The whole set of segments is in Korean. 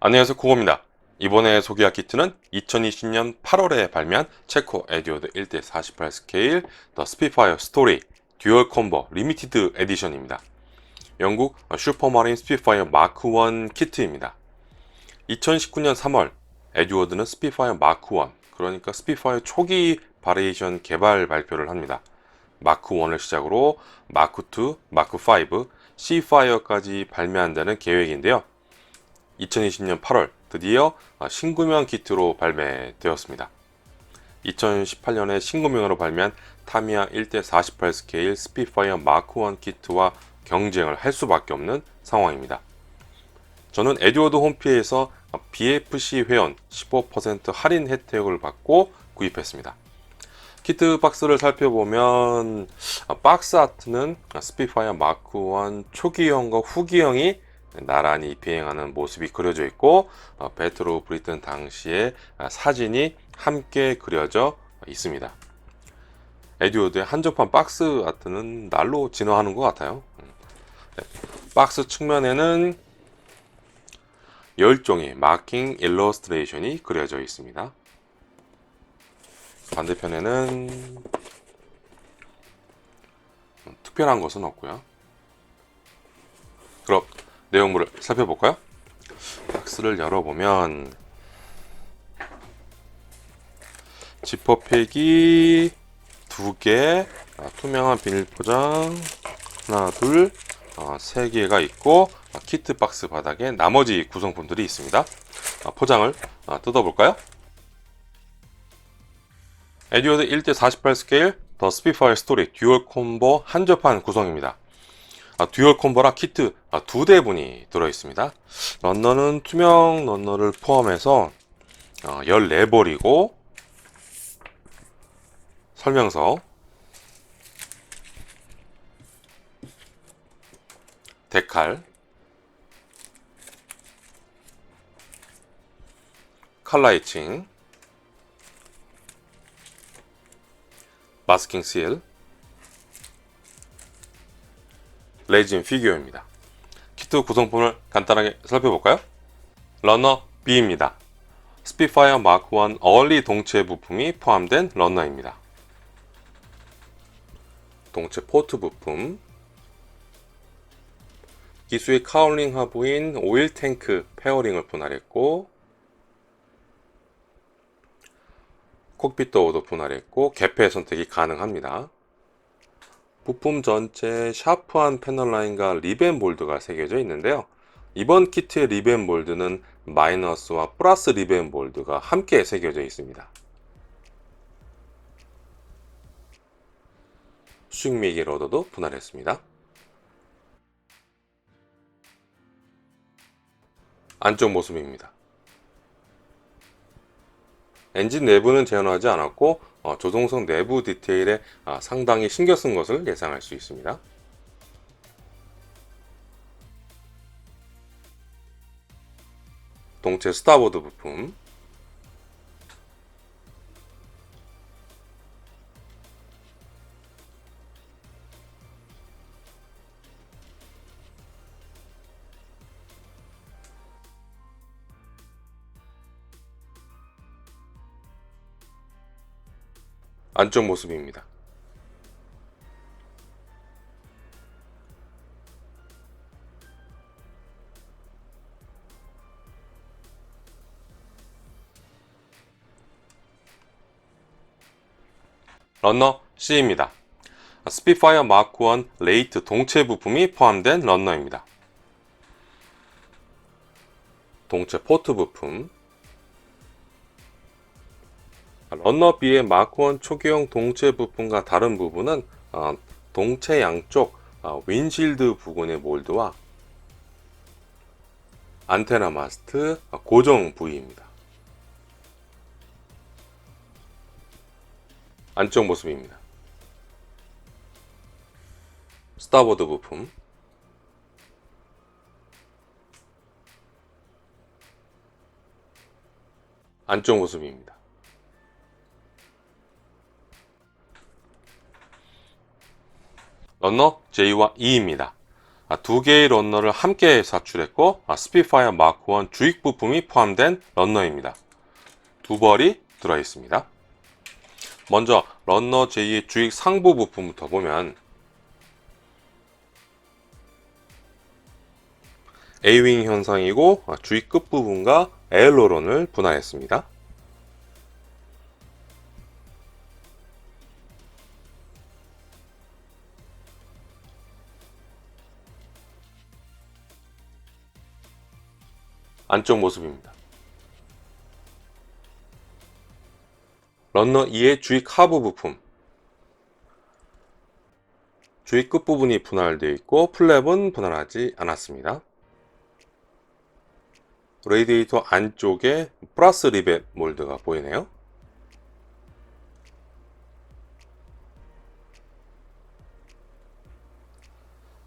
안녕하세요, 코고입니다. 이번에 소개할 키트는 2020년 8월에 발매한 체코 에듀워드 1:48 스케일 더 스피파이어 스토리 듀얼 콤보 리미티드 에디션입니다. 영국 슈퍼마린 스피파이어 마크 1 키트입니다. 2019년 3월 에듀워드는 스피파이어 마크 1, 그러니까 스피파이어 초기 바리에이션 개발 발표를 합니다. 마크 1을 시작으로 마크 2, 마크 5, C파이어까지 발매한다는 계획인데요. 2020년 8월 드디어 신구명 키트로 발매되었습니다. 2018년에 신구명으로 발매한 타미야 1:48 스케일 스피파이어 마크 1 키트와 경쟁을 할 수밖에 없는 상황입니다. 저는 에듀워드 홈페이지에서 BFC 회원 15% 할인 혜택을 받고 구입했습니다. 키트 박스를 살펴보면 박스 아트는 스피파이어 마크 1 초기형과 후기형이 나란히 비행하는 모습이 그려져 있고 배틀 오브 브리튼 당시의 사진이 함께 그려져 있습니다. 에듀워드의 한정판 박스 아트는 날로 진화하는 것 같아요. 박스 측면에는 10종의 마킹 일러스트레이션이 그려져 있습니다. 반대편에는 특별한 것은 없고요. 그럼 내용물을 살펴볼까요? 박스를 열어보면 지퍼팩이 2개, 투명한 비닐 포장 하나, 둘, 3개가 있고 키트 박스 바닥에 나머지 구성품들이 있습니다. 포장을 뜯어볼까요? 에듀워드 1:48 스케일 더 스피파이어 스토리 듀얼 콤보 한정판 구성입니다. 듀얼 콤보라 키트 2대분이 들어있습니다. 런너는 투명 런너를 포함해서 14벌이고 설명서, 데칼, 칼라이칭, 마스킹 실, 레진 피규어입니다. 키트 구성품을 간단하게 살펴볼까요? 러너 B입니다. 스피파이어 마크 1 얼리 동체 부품이 포함된 러너입니다. 동체 포트 부품, 기수의 카울링 하부인 오일 탱크 페어링을 분할했고 콕핏 도어도 분할했고 개폐 선택이 가능합니다. 부품 전체에 샤프한 패널 라인과 리벤 볼드가 새겨져 있는데요. 이번 키트의 리벤 볼드는 마이너스와 플러스 리벤 볼드가 함께 새겨져 있습니다. 수익 미기 러더도 분할했습니다. 안쪽 모습입니다. 엔진 내부는 재현하지 않았고 조종석 내부 디테일에 상당히 신경 쓴 것을 예상할 수 있습니다. 동체 스타보드 부품, 안쪽 모습입니다. 러너 C입니다. 스피파이어 마크 1 레이트 동체 부품이 포함된 러너입니다. 동체 포트 부품, 러너 B의 마크 1 초기형 동체 부품과 다른 부분은 동체 양쪽 윈실드 부근의 몰드와 안테나 마스트 고정 부위입니다. 안쪽 모습입니다. 스타보드 부품, 안쪽 모습입니다. 러너 J와 E입니다. 두 개의 런너를 함께 사출했고 스피파이어 마크 1 주익 부품이 포함된 런너입니다. 두 벌이 들어있습니다. 먼저 런너 J의 주익 상부 부품부터 보면 A윙 현상이고 주익 끝부분과 에어로런을 분할했습니다. 안쪽 모습입니다. 런너 2의 주익 하부 부품, 주익 끝부분이 분할되어 있고 플랩은 분할하지 않았습니다. 레디에이터 안쪽에 플러스 리벳 몰드가 보이네요.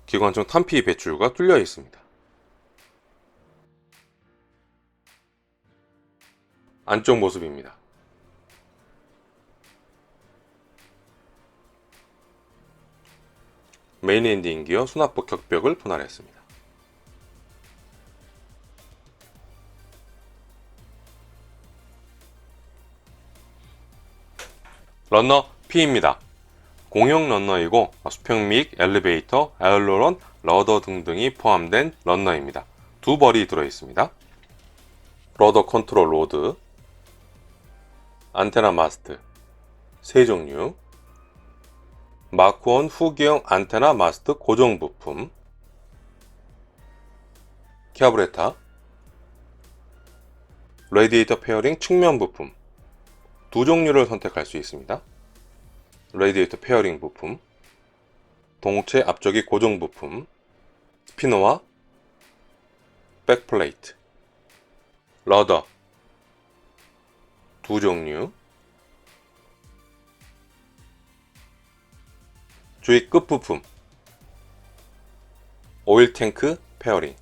기관총 탄피 배출구가 뚫려 있습니다. 안쪽 모습입니다. 메인 엔딩 기어 수납부 격벽을 분할했습니다. 런너 P입니다. 공용 런너이고 수평 믹, 엘리베이터, 에어로런, 러더 등등이 포함된 런너입니다. 두 벌이 들어있습니다. 러더 컨트롤 로드, 안테나 마스트, 세 종류, 마크 1 후기형 안테나 마스트 고정 부품, 캐브레타, 레디에이터 페어링 측면 부품, 두 종류를 선택할 수 있습니다. 레디에이터 페어링 부품, 동체 앞쪽이 고정 부품, 스피너와 백플레이트, 러더, 두 종류, 주익 끝 부품, 오일 탱크 페어링,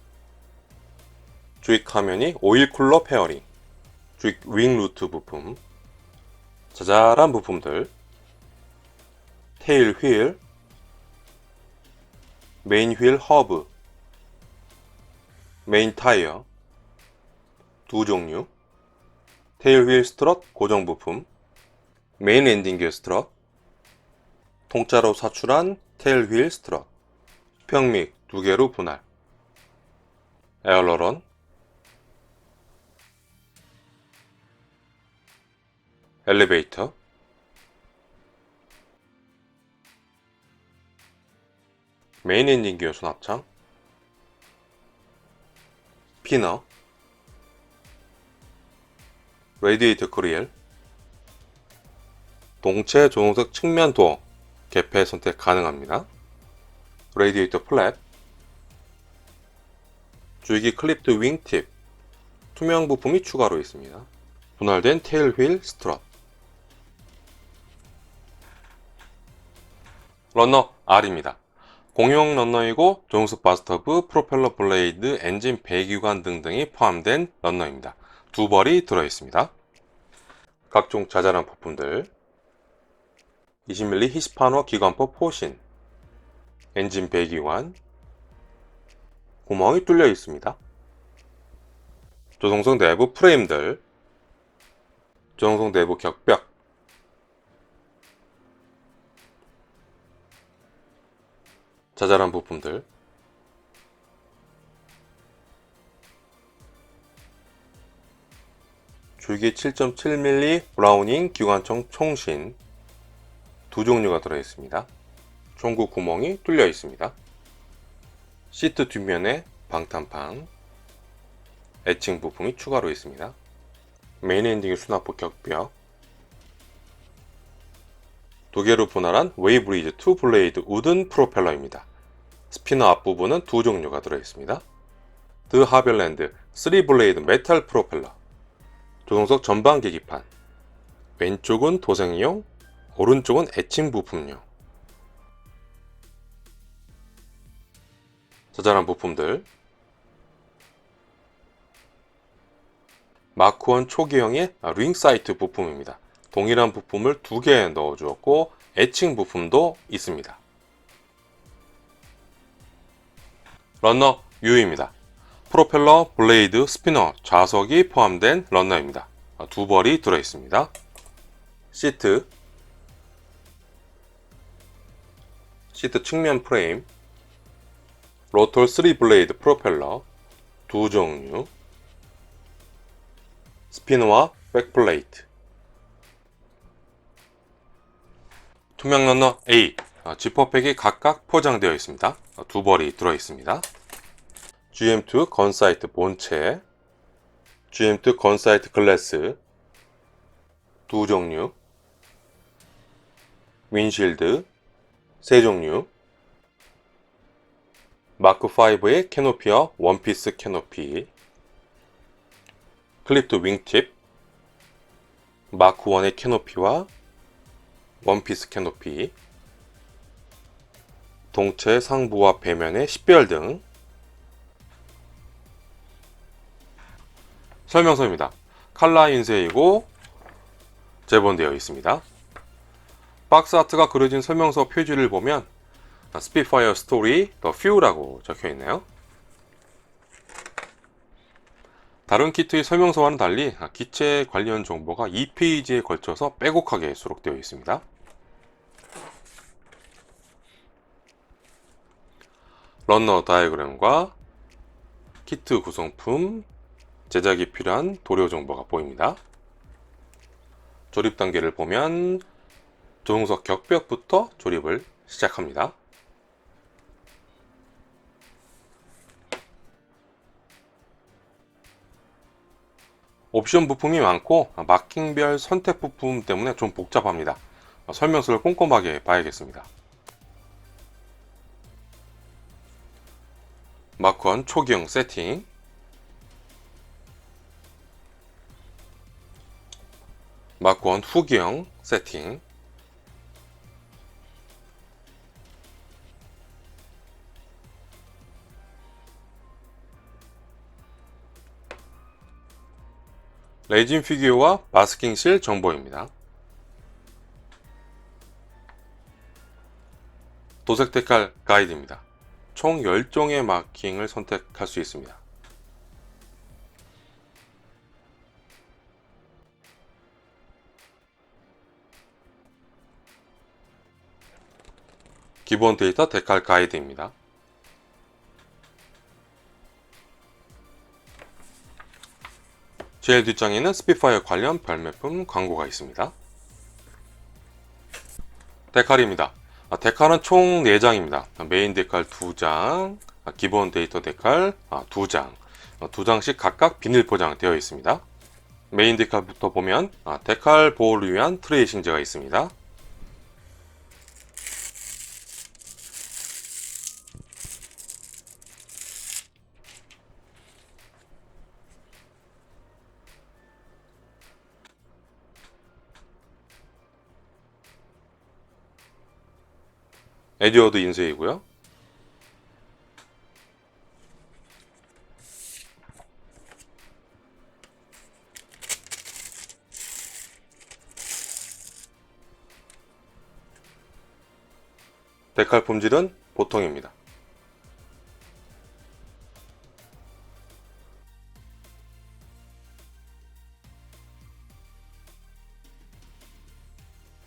주익 화면이 오일 쿨러 페어링, 주익 윙 루트 부품, 자잘한 부품들, 테일 휠, 메인 휠 허브, 메인 타이어, 두 종류, 테일 휠 스트럿 고정 부품, 메인 엔딩 기어 스트럿, 통짜로 사출한 테일 휠 스트럿, 수평믹 두 개로 분할, 에어러런, 엘리베이터, 메인 엔딩 기어 수납창, 피너, 레디에이터 그릴, 동체 조종석 측면 도어, 개폐 선택 가능합니다. 레디에이터 플랩, 줄기 클립드 윙팁, 투명 부품이 추가로 있습니다. 분할된 테일 휠 스트럿, 런너 R입니다. 공용 런너이고 조종석 바스터브, 프로펠러 블레이드, 엔진 배기관 등등이 포함된 런너입니다. 두 벌이 들어있습니다. 각종 자잘한 부품들, 20mm 히스파노 기관포 포신, 엔진 배기관, 구멍이 뚫려 있습니다. 조종석 내부 프레임들, 조종석 내부 격벽, 자잘한 부품들, 줄기 7.7mm 브라우닝 기관총 총신, 두 종류가 들어있습니다. 총구 구멍이 뚫려 있습니다. 시트 뒷면에 방탄판, 애칭 부품이 추가로 있습니다. 메인 엔딩 수납부 격벽, 두 개로 분할한 웨이브리즈 2 블레이드 우든 프로펠러입니다. 스피너 앞부분은 두 종류가 들어있습니다. 드 하벨랜드 3 블레이드 메탈 프로펠러, 조종석 전방 계기판, 왼쪽은 도색용, 오른쪽은 애칭 부품용, 자잘한 부품들, 마크 1 초기형의 링 사이트 부품입니다. 동일한 부품을 두 개 넣어주었고 애칭 부품도 있습니다. 러너 U입니다. 프로펠러, 블레이드, 스피너, 좌석이 포함된 러너입니다. 두 벌이 들어있습니다. 시트 측면 프레임, 로tor 3 블레이드 프로펠러 두 종류, 스피너와 백플레이트, 투명 러너 A, 지퍼팩이 각각 포장되어 있습니다. 두 벌이 들어있습니다. GM2 건사이트 본체, GM2 건사이트 글래스 두 종류, 윈실드 세 종류, 마크5의 캐노피와 원피스 캐노피, 클립드 윙팁, 마크1의 캐노피와 원피스 캐노피, 동체 상부와 배면의 식별 등. 설명서입니다. 칼라 인쇄이고 재본되어 있습니다. 박스 아트가 그려진 설명서 표지를 보면 스피파이어 스토리 더 퓨라고 적혀 있네요. 다른 키트의 설명서와는 달리 기체 관련 정보가 2페이지에 걸쳐서 빼곡하게 수록되어 있습니다. 러너 다이어그램과 키트 구성품, 제작이 필요한 도료 정보가 보입니다. 조립 단계를 보면 조종석 격벽부터 조립을 시작합니다. 옵션 부품이 많고 마킹별 선택 부품 때문에 좀 복잡합니다. 설명서를 꼼꼼하게 봐야겠습니다. 마크1 초기형 세팅, 마크1 후기형 세팅, 레진 피규어와 마스킹실 정보입니다. 도색 데칼 가이드입니다. 총 10종의 마킹을 선택할 수 있습니다. 기본 데이터 데칼 가이드입니다. 제일 뒷장에는 스피파이어 관련 발매품 광고가 있습니다. 데칼입니다. 데칼은 총 4장입니다. 메인 데칼 2장, 기본 데이터 데칼 2장, 2장씩 각각 비닐 포장되어 있습니다. 메인 데칼부터 보면 데칼 보호를 위한 트레이싱제가 있습니다. 에듀워드 인쇄이고요. 데칼 품질은 보통입니다.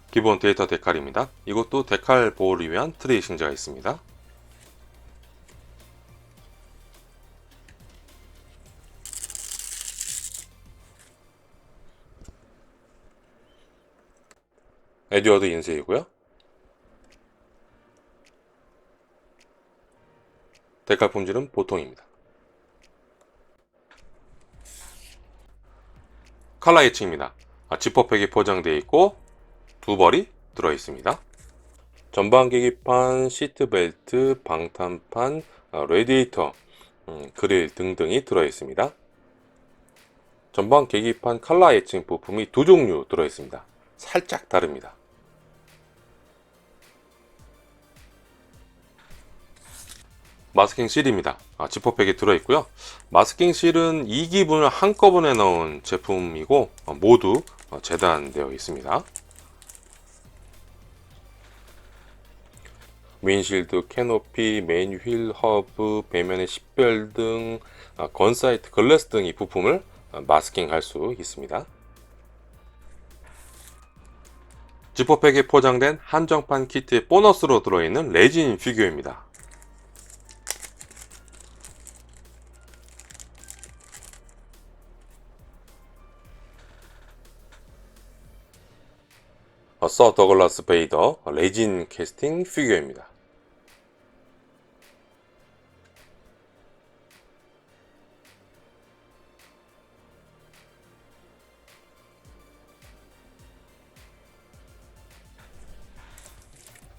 기본 데이터 데칼입니다. 이것도 데칼 보호를 위한 트레이싱제가 있습니다. 에듀워드 인쇄이고요. 데칼 품질은 보통입니다. 칼라 예측입니다. 지퍼팩이 포장되어 있고 두 벌이 들어있습니다. 전방 계기판, 시트벨트, 방탄판, 레디에이터, 그릴 등등이 들어있습니다. 전방 계기판 칼라 예측 부품이 두 종류 들어있습니다. 살짝 다릅니다. 마스킹 실입니다. 지퍼팩이 들어있고요. 마스킹 실은 2기분을 한꺼번에 넣은 제품이고 모두 재단되어 있습니다. 윈실드, 캐노피, 메인 휠, 허브, 배면의 식별 등 건사이트, 글래스 등의 부품을 마스킹 할 수 있습니다. 지퍼백에 포장된 한정판 키트의 보너스로 들어있는 레진 피규어입니다. 서 더글라스 베이더 레진 캐스팅 피규어입니다.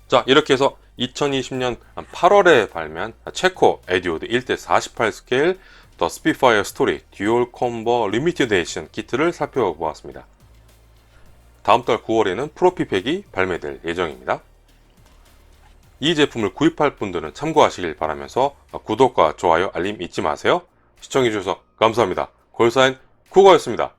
자, 이렇게 해서 2020년 8월에 발매한 체코 에듀오드 1:48 스케일 더 스피파이어 스토리 듀얼 콤보 리미티드 에디션 키트를 살펴보았습니다. 다음 달 9월에는 프로피팩이 발매될 예정입니다. 이 제품을 구입할 분들은 참고하시길 바라면서 구독과 좋아요, 알림 잊지 마세요. 시청해주셔서 감사합니다. 골사인 쿠거였습니다.